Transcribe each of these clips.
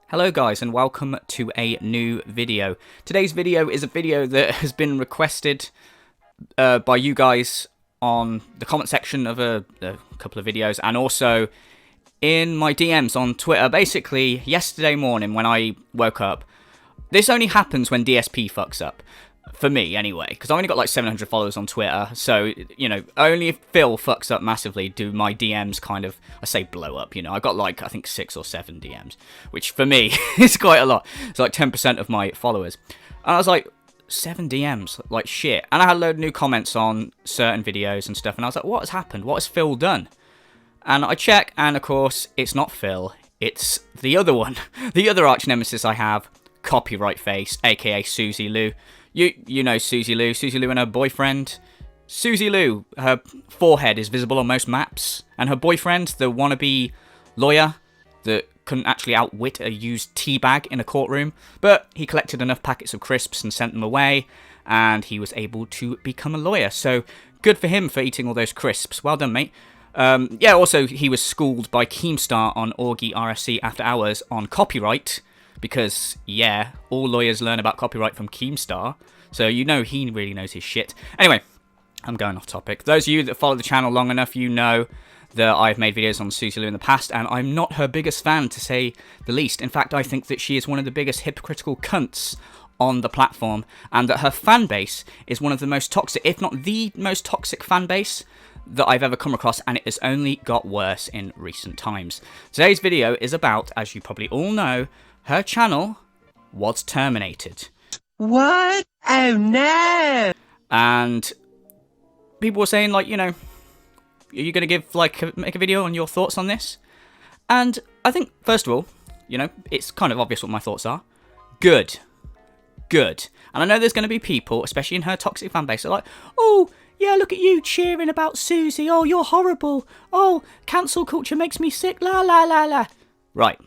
Hello guys and welcome to a new video. Today's video is a video that has been requested by you guys on the comment section of a couple of videos and also in my DMs on Twitter. Basically, yesterday morning when I woke up, this only happens when DSP fucks up. For me, anyway, because I've only got like 700 followers on Twitter, so, you know, only if Phil fucks up massively do my DMs kind of, I say blow up, you know. I got like, I think 6 or 7 DMs, which for me is quite a lot. It's like 10% of my followers. And I was like, 7 DMs, like shit. And I had a load of new comments on certain videos and stuff, and I was like, what has happened? What has Phil done? And I check, and of course, it's not Phil, it's the other one. The other arch nemesis I have, Copyright Face, aka Suzy Lou. You know Suzy Lou and her boyfriend. Suzy Lou, her forehead is visible on most maps, and her boyfriend, the wannabe lawyer that couldn't actually outwit a used tea bag in a courtroom, but he collected enough packets of crisps and sent them away, and he was able to become a lawyer. So good for him for eating all those crisps. Well done, mate. Yeah, also he was schooled by Keemstar on Orgy RSC After Hours on copyright. Because, yeah, all lawyers learn about copyright from Keemstar, so you know he really knows his shit. Anyway, I'm going off topic. Those of you that follow the channel long enough, you know that I've made videos on Suzy Lou in the past, and I'm not her biggest fan, to say the least. In fact, I think that she is one of the biggest hypocritical cunts on the platform, and that her fan base is one of the most toxic, if not the most toxic fan base that I've ever come across, and it has only got worse in recent times. Today's video is about, as you probably all know, her channel was terminated. What? Oh no! And people were saying, like, you know, are you going to give, like, make a video on your thoughts on this? And I think, first of all, you know, it's kind of obvious what my thoughts are. Good. Good. And I know there's going to be people, especially in her toxic fan base, that are like, oh, yeah, look at you cheering about Suzy. Oh, you're horrible. Oh, cancel culture makes me sick. La, la, la, la. Right.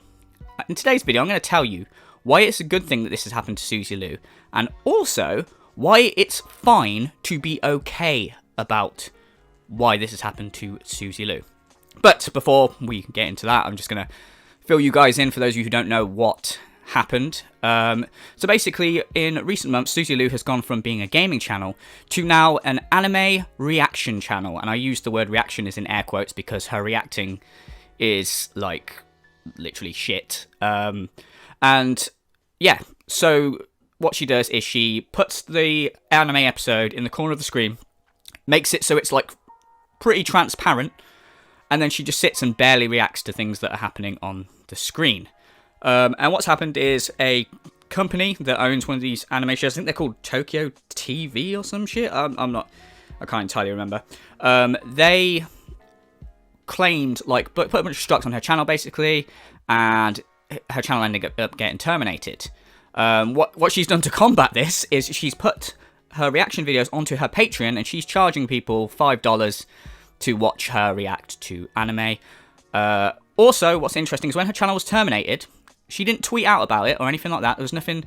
In today's video, I'm going to tell you why it's a good thing that this has happened to Suzy Lou, and also why it's fine to be okay about why this has happened to Suzy Lou. But before we get into that, I'm just going to fill you guys in for those of you who don't know what happened. So basically, in recent months, Suzy Lou has gone from being a gaming channel to now an anime reaction channel, and I use the word reaction as in air quotes because her reacting is like literally shit. And yeah, so what she does is she puts the anime episode in the corner of the screen, makes it so it's like pretty transparent, and then she just sits and barely reacts to things that are happening on the screen. And what's happened is a company that owns one of these anime shows, I think they're called Tokyo TV or some shit, I can't entirely remember. They claimed, like, put a bunch of strikes on her channel basically, and her channel ended up getting terminated. What she's done to combat this is she's put her reaction videos onto her Patreon, and she's charging people $5 to watch her react to anime. Also, what's interesting is when her channel was terminated, she didn't tweet out about it or anything like that. There was nothing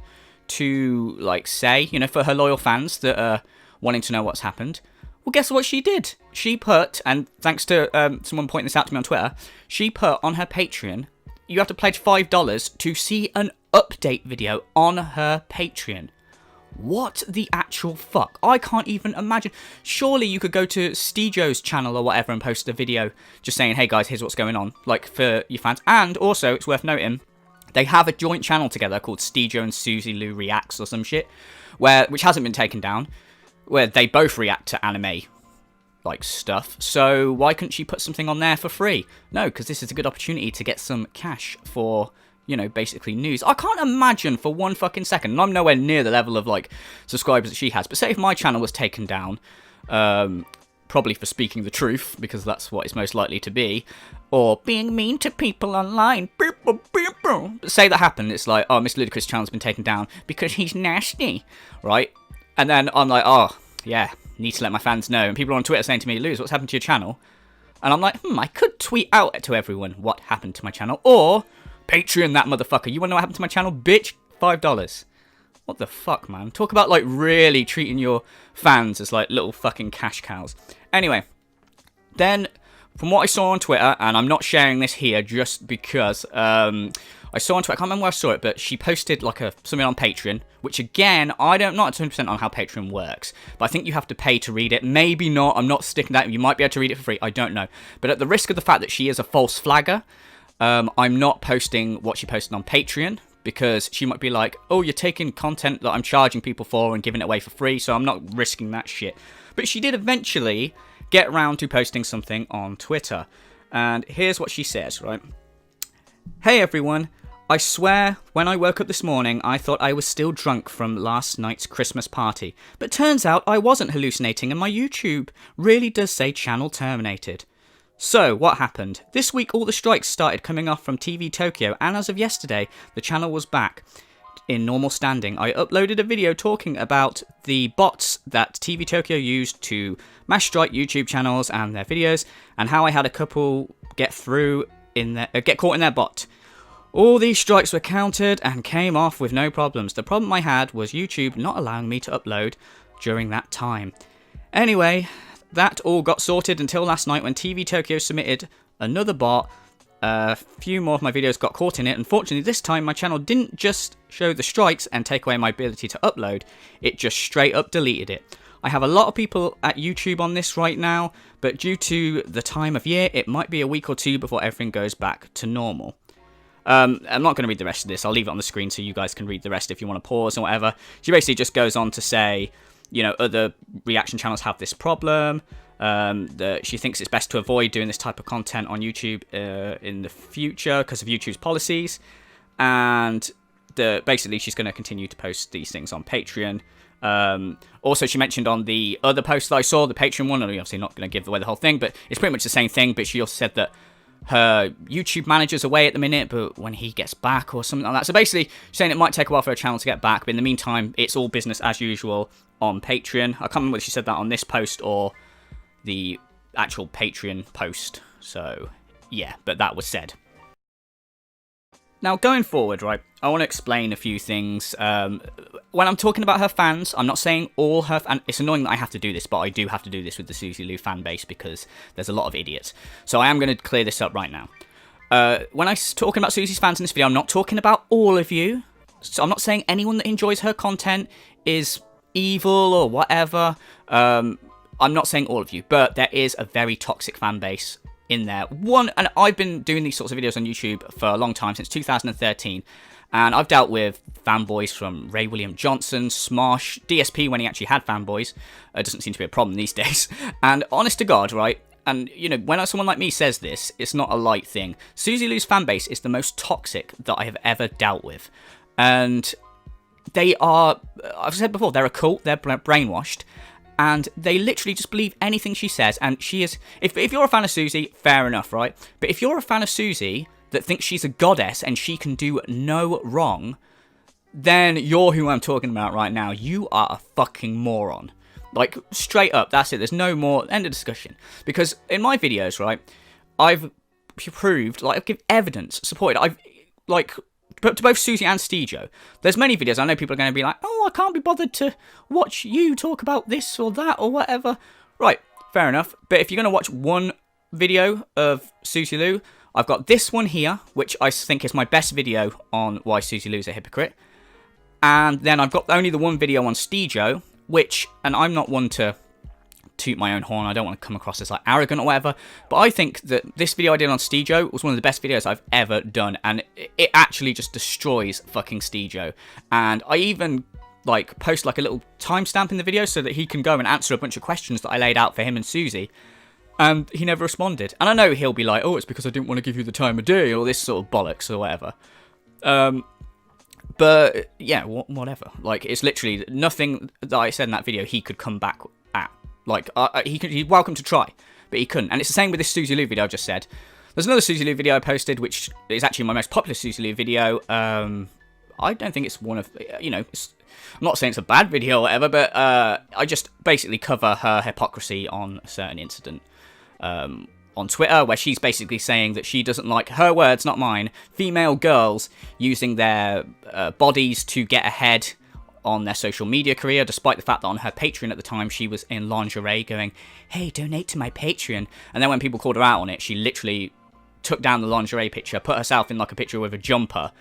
to, like, say, you know, for her loyal fans that are wanting to know what's happened. Well, guess what she did? She put, and thanks to someone pointing this out to me on Twitter, she put on her Patreon, you have to pledge $5 to see an update video on her Patreon. What the actual fuck? I can't even imagine. Surely you could go to Stejo's channel or whatever and post a video just saying, hey guys, here's what's going on, like, for your fans. And also, it's worth noting, they have a joint channel together called Stejo and Suzy Lou Reacts or some shit, which hasn't been taken down, where they both react to anime, like, stuff. So why couldn't she put something on there for free? No, because this is a good opportunity to get some cash for, you know, basically news. I can't imagine for one fucking second, and I'm nowhere near the level of, like, subscribers that she has, but say if my channel was taken down, probably for speaking the truth, because that's what it's most likely to be, or being mean to people online, but say that happened, it's like, oh, MrLewdacris' channel's been taken down because he's nasty, right? And then I'm like, oh, yeah, need to let my fans know. And people are on Twitter saying to me, Luz, what's happened to your channel? And I'm like, I could tweet out to everyone what happened to my channel. Or Patreon that motherfucker. You want to know what happened to my channel? Bitch, $5. What the fuck, man? Talk about, like, really treating your fans as, like, little fucking cash cows. Anyway, then from what I saw on Twitter, and I'm not sharing this here just because I saw on Twitter, I can't remember where I saw it, but she posted like something on Patreon, which again, I don't not 100% on how Patreon works, but I think you have to pay to read it. Maybe not. I'm not sticking that. You might be able to read it for free. I don't know. But at the risk of the fact that she is a false flagger, I'm not posting what she posted on Patreon, because she might be like, oh, you're taking content that I'm charging people for and giving it away for free, so I'm not risking that shit. But she did eventually get around to posting something on Twitter. And here's what she says, right? Hey everyone, I swear when I woke up this morning I thought I was still drunk from last night's Christmas party. But turns out I wasn't hallucinating and my YouTube really does say channel terminated. So, what happened? This week all the strikes started coming off from TV Tokyo, and as of yesterday, the channel was back in normal standing. I uploaded a video talking about the bots that TV Tokyo used to mass strike YouTube channels and their videos, and how I had a couple get caught in their bot. All these strikes were countered and came off with no problems. The problem I had was YouTube not allowing me to upload during that time. Anyway, that all got sorted until last night when TV Tokyo submitted another bot. A few more of my videos got caught in it. Unfortunately, this time my channel didn't just show the strikes and take away my ability to upload, it just straight up deleted it. I have a lot of people at YouTube on this right now, but due to the time of year, it might be a week or two before everything goes back to normal. I'm not going to read the rest of this. I'll leave it on the screen so you guys can read the rest if you want to pause or whatever. She basically just goes on to say, you know, other reaction channels have this problem. That she thinks it's best to avoid doing this type of content on YouTube in the future because of YouTube's policies. And basically she's going to continue to post these things on Patreon. Also, she mentioned on the other post that I saw, the Patreon one, and I'm obviously not going to give away the whole thing, but it's pretty much the same thing. But she also said that her YouTube manager's away at the minute, but when he gets back or something like that. So basically, she's saying it might take a while for her channel to get back, but in the meantime, it's all business as usual on Patreon. I can't remember whether she said that on this post or the actual Patreon post. So, yeah, but that was said. Now, going forward, right, I want to explain a few things. When I'm talking about her fans, I'm not saying all her fans. It's annoying that I have to do this, but I do have to do this with the Suzy Lou fan base because there's a lot of idiots. So I am going to clear this up right now. When I'm talking about Suzy's fans in this video, I'm not talking about all of you. So I'm not saying anyone that enjoys her content is evil or whatever. I'm not saying all of you, but there is a very toxic fan base in there. And I've been doing these sorts of videos on YouTube for a long time, since 2013, and I've dealt with fanboys from Ray William Johnson, Smosh, DSP when he actually had fanboys. It doesn't seem to be a problem these days. And honest to God, right, and you know, when someone like me says this, it's not a light thing. Suzy Lou's fanbase is the most toxic that I have ever dealt with. And they are, I've said before, they're a cult, they're brainwashed. And they literally just believe anything she says. And she is, if you're a fan of Suzy, fair enough, right? But if you're a fan of Suzy that thinks she's a goddess and she can do no wrong, then you're who I'm talking about right now. You are a fucking moron. Like, straight up, that's it. There's no more, end of discussion. Because in my videos, right, I've proved, like, I've given evidence, supported, but to both Suzy and Steejo. There's many videos, I know people are going to be like, oh, I can't be bothered to watch you talk about this or that or whatever. Right, fair enough. But if you're going to watch one video of Suzy Lou, I've got this one here, which I think is my best video on why Suzy Lou is a hypocrite. And then I've got only the one video on Steejo, which, and I'm not one to toot my own horn, I don't want to come across as like arrogant or whatever, but I think that this video I did on Steejo was one of the best videos I've ever done, and it actually just destroys fucking Steejo. And I even like post like a little timestamp in the video so that he can go and answer a bunch of questions that I laid out for him and Suzy, and he never responded. And I know he'll be like, oh, it's because I didn't want to give you the time of day or this sort of bollocks or whatever. But yeah, whatever. Like, it's literally nothing that I said in that video he could come back at. Like, he's welcome to try, but he couldn't. And it's the same with this Suzy Lou video I just said. There's another Suzy Lou video I posted, which is actually my most popular Suzy Lou video. I don't think it's one of, you know, I'm not saying it's a bad video or whatever, but I just basically cover her hypocrisy on a certain incident on Twitter, where she's basically saying that she doesn't like, her words, not mine, female girls using their bodies to get ahead on their social media career, despite the fact that on her Patreon at the time, she was in lingerie going, hey, donate to my Patreon. And then when people called her out on it, she literally took down the lingerie picture, put herself in like a picture with a jumper,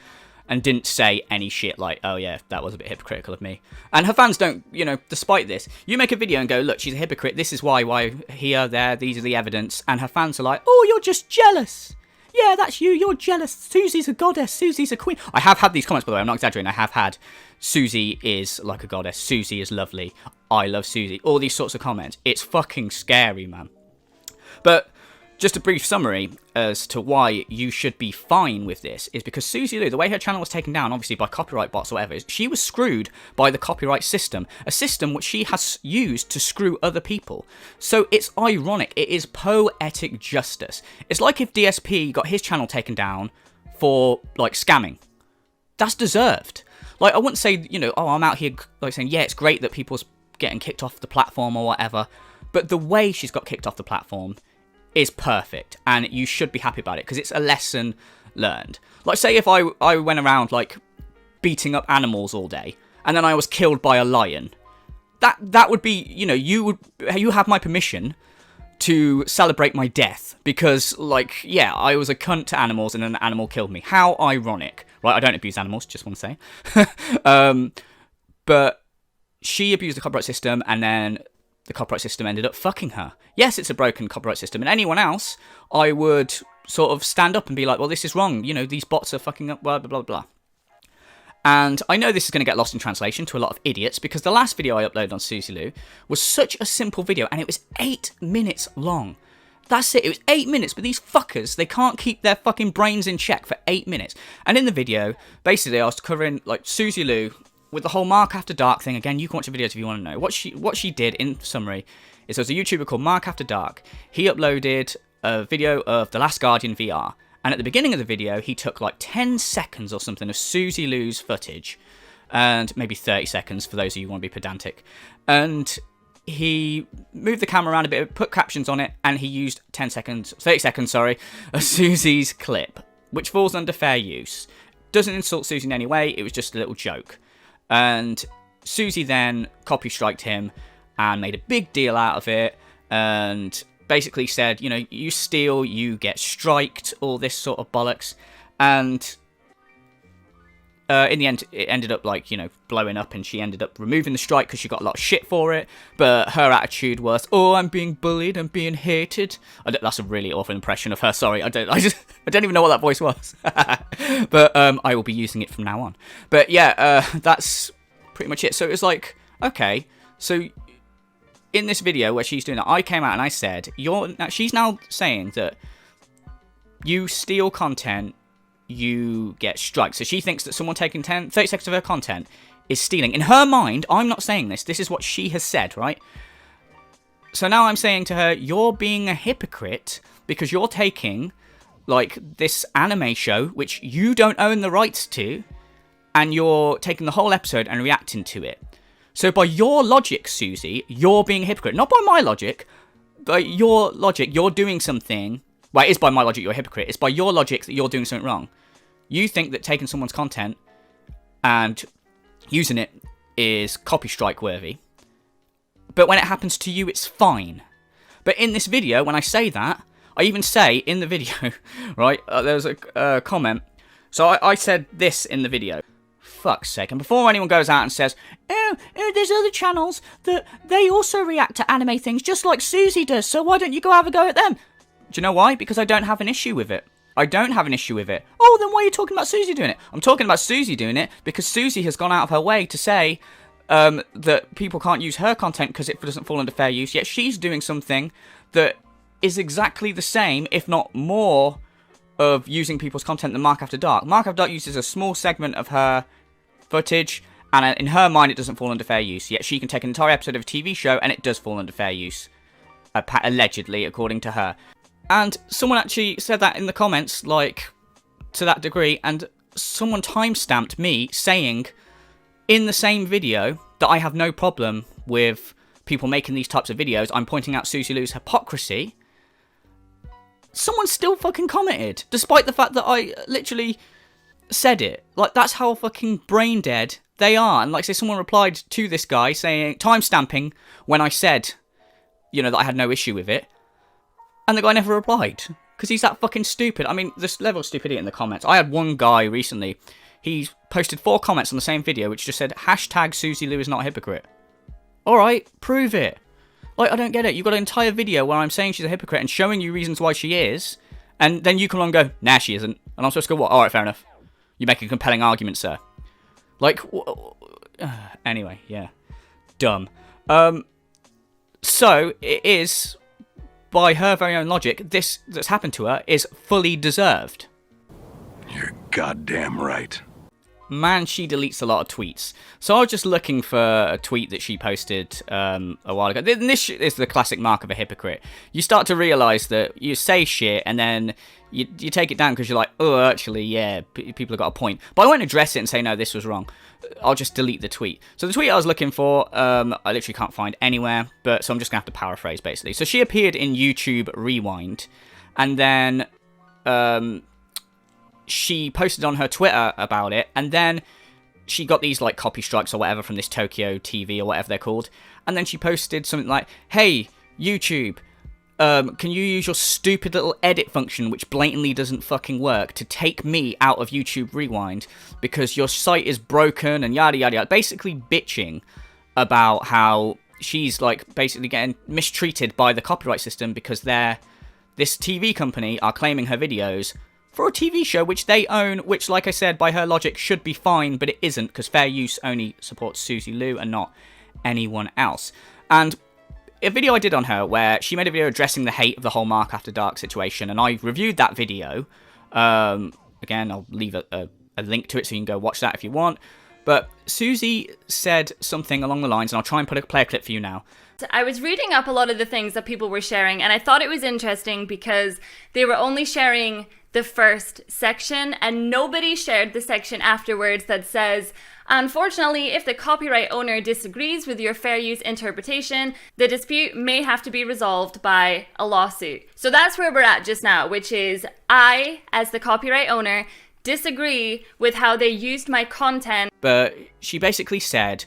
and didn't say any shit like, oh yeah, that was a bit hypocritical of me. And her fans don't, you know, despite this, you make a video and go, look, she's a hypocrite, this is why, here, there, these are the evidence, and her fans are like, oh, you're just jealous. Yeah, that's you, you're jealous. Suzy's a goddess, Suzy's a queen. I have had these comments, by the way, I'm not exaggerating, I have had, Suzy is like a goddess, Suzy is lovely, I love Suzy, all these sorts of comments. It's fucking scary, man. But just a brief summary as to why you should be fine with this is because Suzy Lu, the way her channel was taken down, obviously by copyright bots or whatever, she was screwed by the copyright system, a system which she has used to screw other people. So it's ironic, it is poetic justice. It's like if DSP got his channel taken down for, like, scamming. That's deserved. Like, I wouldn't say, you know, oh, I'm out here, like, saying, yeah, it's great that people's getting kicked off the platform or whatever, but the way she's got kicked off the platform is perfect, and you should be happy about it, because it's a lesson learned. Like, say if I went around, like, beating up animals all day, and then I was killed by a lion, that would be, you know, you have my permission to celebrate my death, because, like, yeah, I was a cunt to animals, and an animal killed me. How ironic. Right, I don't abuse animals, just want to say. But she abused the copyright system, and then the copyright system ended up fucking her. Yes, it's a broken copyright system, and anyone else, I would sort of stand up and be like, well, this is wrong, you know, these bots are fucking up, blah, blah, blah, blah. And I know this is going to get lost in translation to a lot of idiots, because the last video I uploaded on Suzy Lu was such a simple video, and it was 8 minutes long. That's it, it was 8 minutes, but these fuckers, they can't keep their fucking brains in check for 8 minutes. And in the video, basically, I was covering, like, Suzy Lu with the whole Mark After Dark thing. Again, you can watch the videos if you want to know. What she did, in summary, is there was a YouTuber called Mark After Dark. He uploaded a video of The Last Guardian VR. And at the beginning of the video, he took like 10 seconds or something of Suzy Lu's footage. And maybe 30 seconds for those of you who want to be pedantic. And he moved the camera around a bit, put captions on it, and he used 30 seconds, of Suzy's clip, which falls under fair use. Doesn't insult Suzy in any way, it was just a little joke. And Suzy then copy-striked him and made a big deal out of it, and basically said, you know, you steal, you get striked, all this sort of bollocks. And in the end, it ended up, like, you know, blowing up, and she ended up removing the strike because she got a lot of shit for it. But her attitude was, oh, I'm being bullied, I'm being hated. That's a really awful impression of her, sorry. I don't even know what that voice was. But I will be using it from now on. But yeah, that's pretty much it. So it was like, okay, so in this video where she's doing that, I came out and I said, she's now saying that you steal content, you get striked. So she thinks that someone taking 30 seconds of her content is stealing. In her mind, I'm not saying this, this is what she has said, right? So now I'm saying to her, you're being a hypocrite because you're taking, like, this anime show, which you don't own the rights to, and you're taking the whole episode and reacting to it. So by your logic, Suzy, you're being a hypocrite. Not by my logic, by your logic, you're doing something. Well, it is by my logic you're a hypocrite. It's by your logic that you're doing something wrong. You think that taking someone's content and using it is copy strike worthy. But when it happens to you, it's fine. But in this video, when I say that, I even say in the video, right, there's a comment. So I said this in the video. Fuck's sake. And before anyone goes out and says, oh, there's other channels that they also react to anime things just like Suzy does, so why don't you go have a go at them? Do you know why? Because I don't have an issue with it. I don't have an issue with it. Oh, then why are you talking about Suzy doing it? I'm talking about Suzy doing it because Suzy has gone out of her way to say that people can't use her content because it doesn't fall under fair use, yet she's doing something that is exactly the same, if not more, of using people's content than Mark After Dark. Mark After Dark uses a small segment of her footage, and in her mind it doesn't fall under fair use, yet she can take an entire episode of a TV show and it does fall under fair use. Allegedly, according to her. And someone actually said that in the comments, like, to that degree, and someone timestamped me saying in the same video that I have no problem with people making these types of videos. I'm pointing out Suzy Lu's hypocrisy. Someone still fucking commented, despite the fact that I literally said it. Like, that's how fucking brain dead they are. And like I say, someone replied to this guy saying, timestamping when I said, you know, that I had no issue with it. And the guy never replied. Because he's that fucking stupid. I mean, this level of stupidity in the comments. I had one guy recently, he posted 4 comments on the same video, which just said, hashtag Suzy Lou is not a hypocrite. Alright, prove it. Like, I don't get it. You've got an entire video where I'm saying she's a hypocrite and showing you reasons why she is. And then you come along and go, nah, she isn't. And I'm supposed to go, what? Alright, fair enough. You make a compelling argument, sir. Like, anyway, yeah. Dumb. So, it is, by her very own logic, this that's happened to her is fully deserved. You're goddamn right. Man, she deletes a lot of tweets. So I was just looking for a tweet that she posted a while ago. This is the classic mark of a hypocrite. You start to realise that you say shit and then you take it down because you're like, oh, actually, yeah, people have got a point. But I won't address it and say, no, this was wrong. I'll just delete the tweet. So the tweet I was looking for, I literally can't find anywhere. So I'm just going to have to paraphrase, basically. So she appeared in YouTube Rewind. And then she posted on her Twitter about it, and then she got these like copy strikes or whatever from this Tokyo TV or whatever they're called, and then she posted something like, hey YouTube, can you use your stupid little edit function which blatantly doesn't fucking work to take me out of YouTube Rewind because your site is broken and yada yada yada, basically bitching about how she's like basically getting mistreated by the copyright system because this TV company are claiming her videos for a TV show which they own, which, like I said, by her logic, should be fine, but it isn't, because fair use only supports Suzy Lou and not anyone else. And a video I did on her, where she made a video addressing the hate of the whole Mark After Dark situation, and I reviewed that video. Again, I'll leave a link to it so you can go watch that if you want. But Suzy said something along the lines, and I'll try and play a clip for you now. I was reading up a lot of the things that people were sharing, and I thought it was interesting because they were only sharing the first section, and nobody shared the section afterwards that says, unfortunately, if the copyright owner disagrees with your fair use interpretation, the dispute may have to be resolved by a lawsuit. So that's where we're at just now, which is I, as the copyright owner, disagree with how they used my content. But she basically said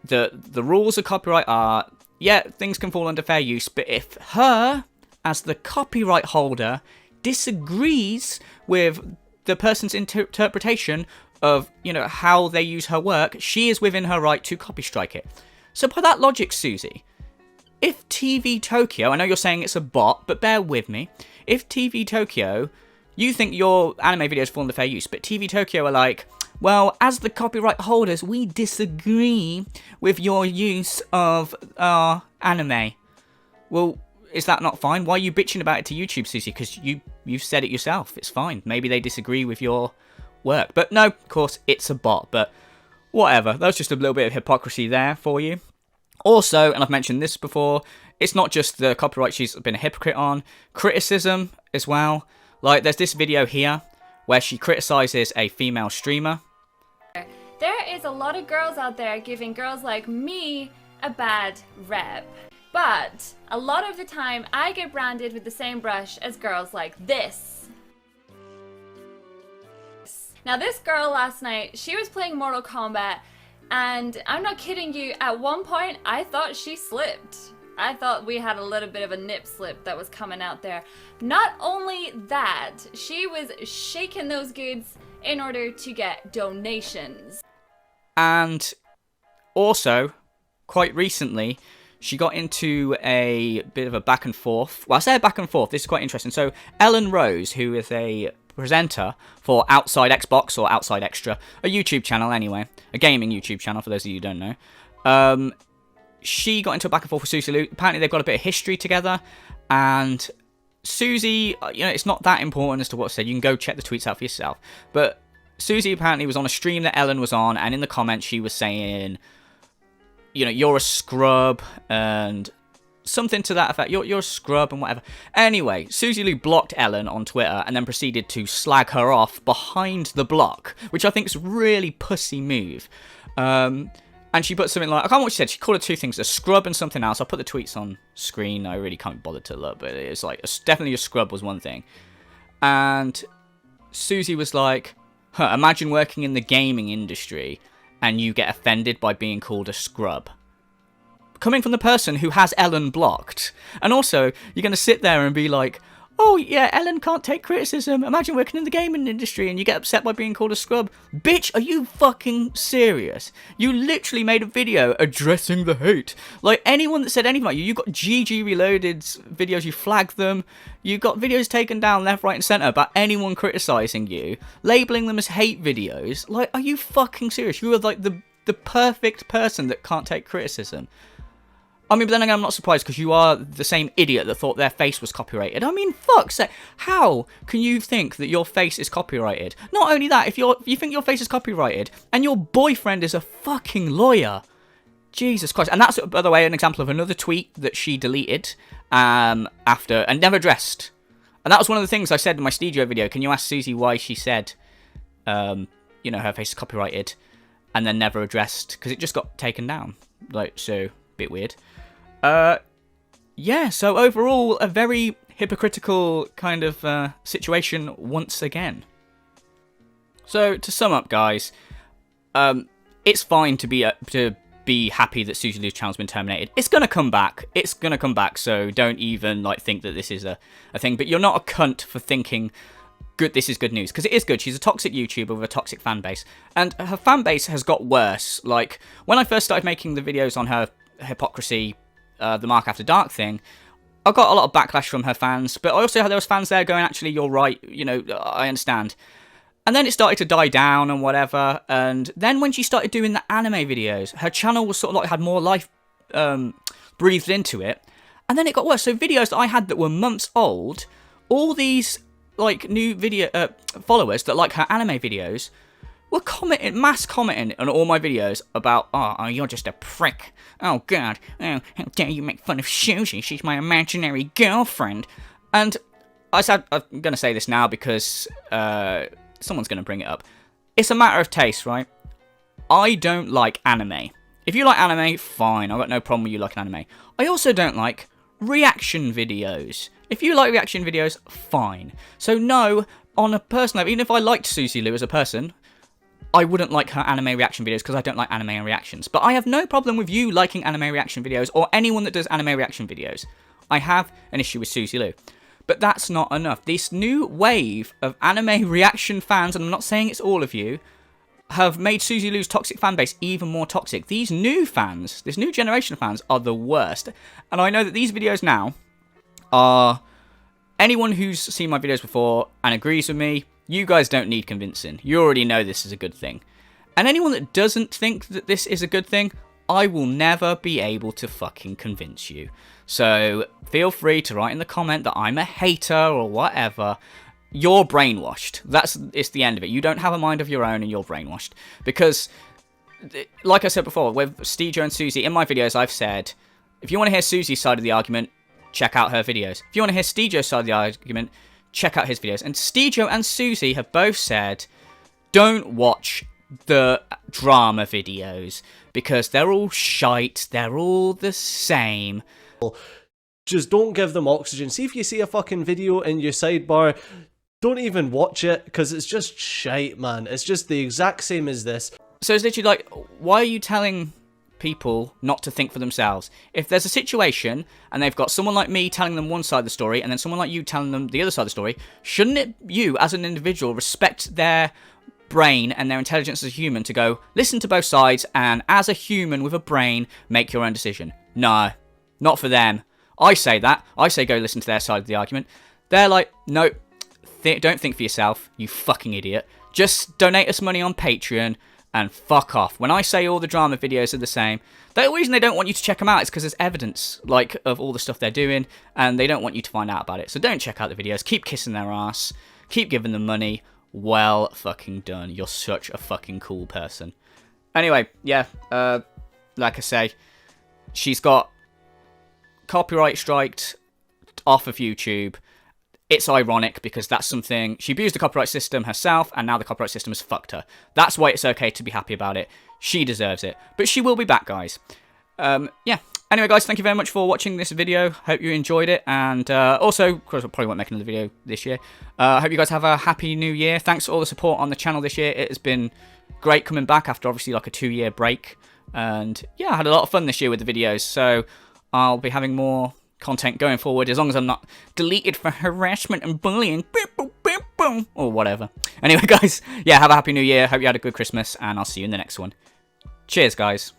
that the rules of copyright are, yeah, things can fall under fair use, but if her, as the copyright holder, disagrees with the person's interpretation of, you know, how they use her work, she is within her right to copy strike it. So by that logic, Suzy, if TV Tokyo, I know you're saying it's a bot, but bear with me, if TV Tokyo, you think your anime videos fall under fair use, but TV Tokyo are like, well, as the copyright holders, we disagree with your use of our anime. Well, is that not fine? Why are you bitching about it to YouTube, Suzy? Because you've said it yourself. It's fine. Maybe they disagree with your work. But no, of course, it's a bot. But whatever. That's just a little bit of hypocrisy there for you. Also, and I've mentioned this before, it's not just the copyright she's been a hypocrite on. Criticism as well. Like, there's this video here where she criticizes a female streamer. There is a lot of girls out there giving girls like me a bad rep. But a lot of the time, I get branded with the same brush as girls like this. Now, this girl last night, she was playing Mortal Kombat, and I'm not kidding you, at one point, I thought she slipped. I thought we had a little bit of a nip slip that was coming out there. Not only that, she was shaking those goods in order to get donations. And also, quite recently, she got into a bit of a back and forth. Well, I say a back and forth. This is quite interesting. So, Ellen Rose, who is a presenter for Outside Xbox or Outside Extra, a YouTube channel anyway, a gaming YouTube channel for those of you who don't know. She got into a back and forth with Suzy Lou. Apparently, they've got a bit of history together. And Suzy, you know, it's not that important as to what's said. You can go check the tweets out for yourself. But Suzy apparently was on a stream that Ellen was on, and in the comments, she was saying, you know, you're a scrub, and something to that effect. You're a scrub and whatever. Anyway, Suzy Lou blocked Ellen on Twitter and then proceeded to slag her off behind the block, which I think is a really pussy move. And she put something like, I can't remember what she said. She called her two things, a scrub and something else. I'll put the tweets on screen. I really can't be bothered to look, but it's like, definitely a scrub was one thing. And Suzy was like, imagine working in the gaming industry and you get offended by being called a scrub. Coming from the person who has Ellen blocked. And also, you're going to sit there and be like, oh yeah, Ellen can't take criticism. Imagine working in the gaming industry and you get upset by being called a scrub. Bitch, are you fucking serious? You literally made a video addressing the hate. Like, anyone that said anything like you got GG Reloaded's videos, you flagged them. You got videos taken down left, right and centre about anyone criticising you, labelling them as hate videos. Like, are you fucking serious? You are like the perfect person that can't take criticism. I mean, but then again, I'm not surprised because you are the same idiot that thought their face was copyrighted. I mean, fuck's sake. How can you think that your face is copyrighted? Not only that, if you think your face is copyrighted and your boyfriend is a fucking lawyer, Jesus Christ. And that's, by the way, an example of another tweet that she deleted after and never addressed. And that was one of the things I said in my studio video. Can you ask Suzy why she said, you know, her face is copyrighted and then never addressed? Because it just got taken down. Like, so, bit weird. Yeah, so overall, a very hypocritical kind of situation once again. So, to sum up, guys, it's fine to be happy that Suzy Lou's channel's been terminated. It's gonna come back. It's gonna come back, so don't even, like, think that this is a thing. But you're not a cunt for thinking, good, this is good news, because it is good. She's a toxic YouTuber with a toxic fan base. And her fan base has got worse. Like, when I first started making the videos on her hypocrisy, the Mark After Dark thing, I got a lot of backlash from her fans, but I also had those fans there going, actually, you're right, you know, I understand. And then it started to die down and whatever, and then when she started doing the anime videos, her channel was sort of like, had more life breathed into it, and then it got worse. So videos that I had that were months old, all these, like, new video followers that like her anime videos were mass commenting on all my videos about, oh, you're just a prick. Oh, God. Oh, how dare you make fun of Suzy? She's my imaginary girlfriend. And I'm going to say this now because someone's going to bring it up. It's a matter of taste, right? I don't like anime. If you like anime, fine. I've got no problem with you liking anime. I also don't like reaction videos. If you like reaction videos, fine. So no, on a personal level, even if I liked Suzy Lou as a person, I wouldn't like her anime reaction videos because I don't like anime and reactions. But I have no problem with you liking anime reaction videos or anyone that does anime reaction videos. I have an issue with Suzy Lou. But that's not enough. This new wave of anime reaction fans, and I'm not saying it's all of you, have made Suzy Lou's toxic fan base even more toxic. These new fans, this new generation of fans, are the worst. And I know that these videos now are... Anyone who's seen my videos before and agrees with me, you guys don't need convincing. You already know this is a good thing. And anyone that doesn't think that this is a good thing, I will never be able to fucking convince you. So feel free to write in the comment that I'm a hater or whatever. You're brainwashed. It's the end of it. You don't have a mind of your own and you're brainwashed. Because, like I said before, with Stejo and Suzy, in my videos I've said, if you want to hear Suzy's side of the argument, check out her videos. If you want to hear Stejo's side of the argument, check out his videos. And Stejo and Suzy have both said, don't watch the drama videos because they're all shite, they're all the same. Just don't give them oxygen. See if you see a fucking video in your sidebar, don't even watch it because it's just shite, man. It's just the exact same as this. So it's literally like, why are you telling people not to think for themselves? If there's a situation and they've got someone like me telling them one side of the story and then someone like you telling them the other side of the story, shouldn't it, you as an individual, respect their brain and their intelligence as a human to go listen to both sides and as a human with a brain make your own decision? No, not for them. I say that. I say go listen to their side of the argument. They're like, no, don't think for yourself, you fucking idiot. Just donate us money on Patreon and fuck off. When I say all the drama videos are the same, the reason they don't want you to check them out is because there's evidence, like, of all the stuff they're doing, and they don't want you to find out about it. So don't check out the videos. Keep kissing their ass. Keep giving them money. Well fucking done. You're such a fucking cool person. Anyway, yeah, like I say, she's got copyright striked off of YouTube. It's ironic because that's something... She abused the copyright system herself, and now the copyright system has fucked her. That's why it's okay to be happy about it. She deserves it. But she will be back, guys. Yeah. Anyway, guys, thank you very much for watching this video. Hope you enjoyed it. And also, of course, I probably won't make another video this year. Hope you guys have a happy new year. Thanks for all the support on the channel this year. It has been great coming back after obviously like a 2-year break. And yeah, I had a lot of fun this year with the videos. So I'll be having more content going forward as long as I'm not deleted for harassment and bullying. Or whatever. Anyway, guys, yeah, have a happy new year. Hope you had a good Christmas. And I'll see you in the next one. Cheers, guys.